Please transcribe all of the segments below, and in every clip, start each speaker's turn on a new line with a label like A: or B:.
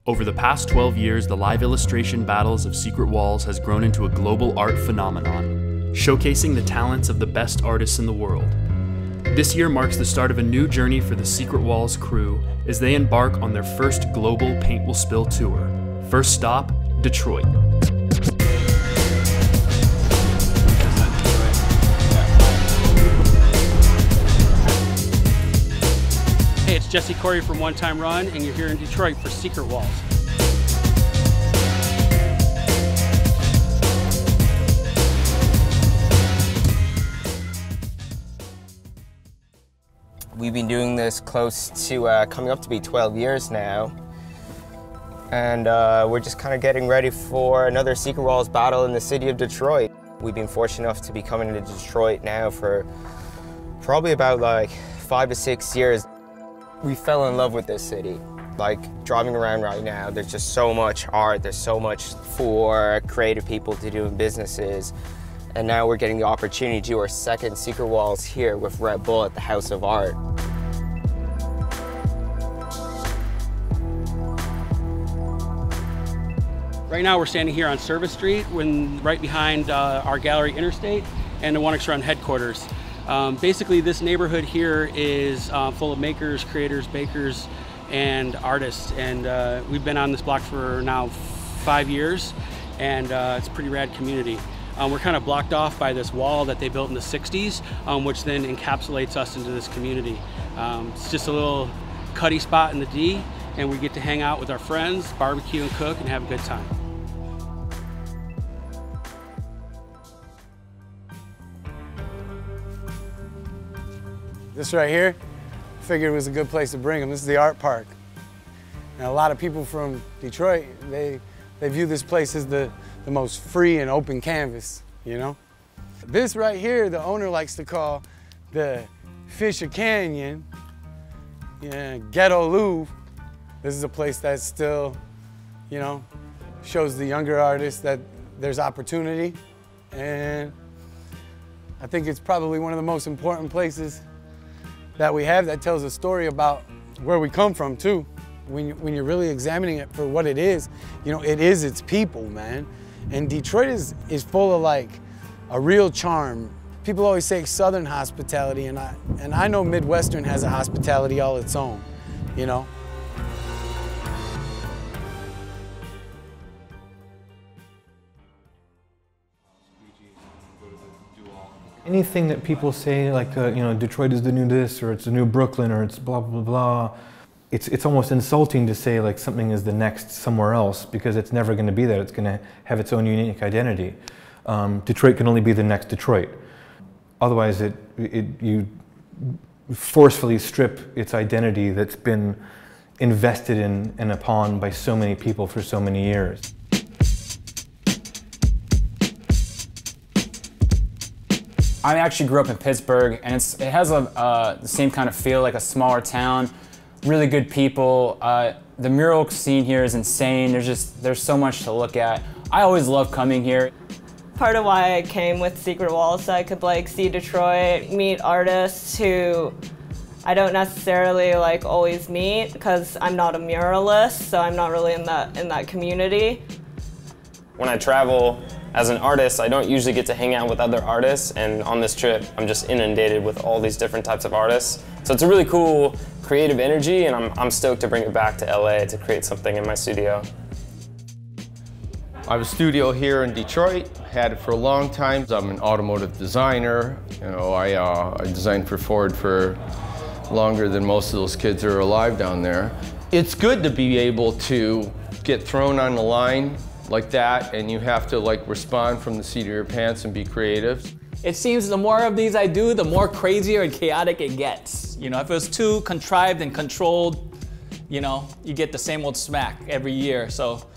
A: Over the past 12 years, the live illustration battles of Secret Walls has grown into a global art phenomenon, showcasing the talents of the best artists in the world. This year marks the start of a new journey for the Secret Walls crew as they embark on their first global Paint Will Spill tour. First stop, Detroit.
B: Hey, it's Jesse Corey from One Time Run, and you're here in Detroit for Secret Walls.
C: We've been doing this close to coming up to be 12 years now. And we're just kind of getting ready for another Secret Walls battle in the city of Detroit. We've been fortunate enough to be coming to Detroit now for probably about like 5 to 6 years. We fell in love with this city. Like driving around right now, there's just so much art, there's so much for creative people to do in businesses. And now we're getting the opportunity to do our second Secret Walls here with Red Bull at the House of Art.
B: Right now we're standing here on Service Street, right behind our gallery Interstate and the One Run headquarters. Basically this neighborhood here is full of makers, creators, bakers, and artists. And we've been on this block for now 5 years, and it's a pretty rad community. We're kind of blocked off by this wall that they built in the 60s, which then encapsulates us into this community. It's just a little cutty spot in the D, and we get to hang out with our friends, barbecue and cook, and have a good time.
D: This right here, I figured it was a good place to bring them. This is the art park. And a lot of people from Detroit, they view this place as the most free and open canvas, you know? This right here, the owner likes to call the Fisher Canyon, Ghetto Louvre. This is a place that still, you know, shows the younger artists that there's opportunity. And I think it's probably one of the most important places that we have that tells a story about where we come from too. When you're really examining it for what it is, you know, it is its people, man. And Detroit is full of like a real charm. People always say Southern hospitality, and I know Midwestern has a hospitality all its own, you know.
E: Anything that people say, like, you know, Detroit is the new this, or it's the new Brooklyn, or it's blah, blah, blah, it's almost insulting to say, like, something is the next somewhere else, because it's never going to be that. It's going to have its own unique identity. Detroit can only be the next Detroit. Otherwise, you forcefully strip its identity that's been invested in and upon by so many people for so many years.
F: I actually grew up in Pittsburgh, and it has the same kind of feel, like a smaller town, really good people. The mural scene here is insane. There's so much to look at. I always love coming here.
G: Part of why I came with Secret Walls, so I could like see Detroit, meet artists who I don't necessarily like always meet, because I'm not a muralist, so I'm not really in that community.
H: When I travel as an artist, I don't usually get to hang out with other artists, and on this trip, I'm just inundated with all these different types of artists. So it's a really cool creative energy, and I'm stoked to bring it back to LA to create something in my studio.
I: I have a studio here in Detroit, had it for a long time. I'm an automotive designer. You know, I designed for Ford for longer than most of those kids are alive down there. It's good to be able to get thrown on the line like that, and you have to like respond from the seat of your pants and be creative.
J: It seems the more of these I do, the more crazier and chaotic it gets. You know, if it was too contrived and controlled, you know, you get the same old smack every year. So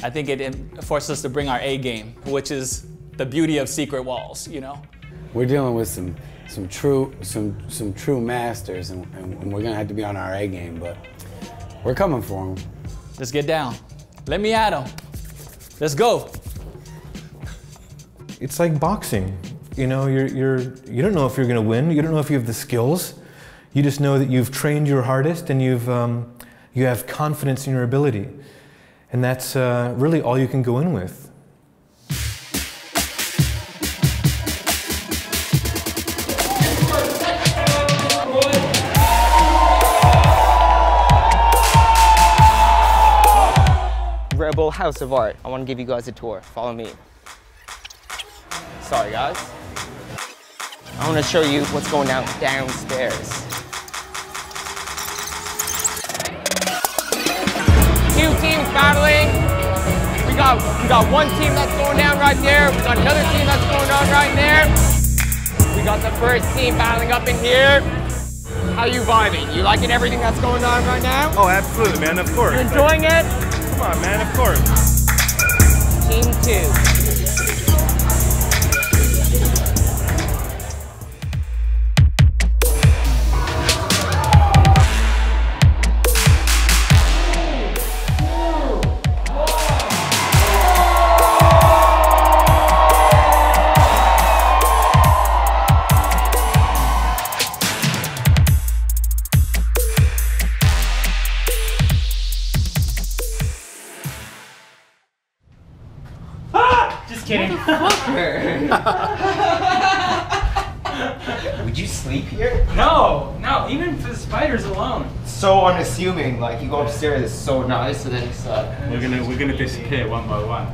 J: I think it forces us to bring our A game, which is the beauty of Secret Walls, you know?
D: We're dealing with some true masters, and we're gonna have to be on our A game, but we're coming for them.
J: Let's get down. Let me at them. Let's go.
E: It's like boxing. You know, you don't know if you're going to win. You don't know if you have the skills. You just know that you've trained your hardest and you have confidence in your ability. And that's really all you can go in with.
C: Rebel House of Art. I want to give you guys a tour. Follow me. Sorry, guys. I want to show you what's going on downstairs. Two teams battling. We got one team that's going down right there. We got another team that's going on right there. We got the first team battling up in here. How you vibing? You liking everything that's going on right now?
K: Oh, absolutely, man. Of course.
C: You enjoying it?
K: Come on, man. Of course.
C: Team 2.
K: Just kidding.
C: Would you sleep here?
K: No, even for the spiders alone.
C: So unassuming. Like you go upstairs, it's so nice, and then it's
K: We're gonna disappear one by one.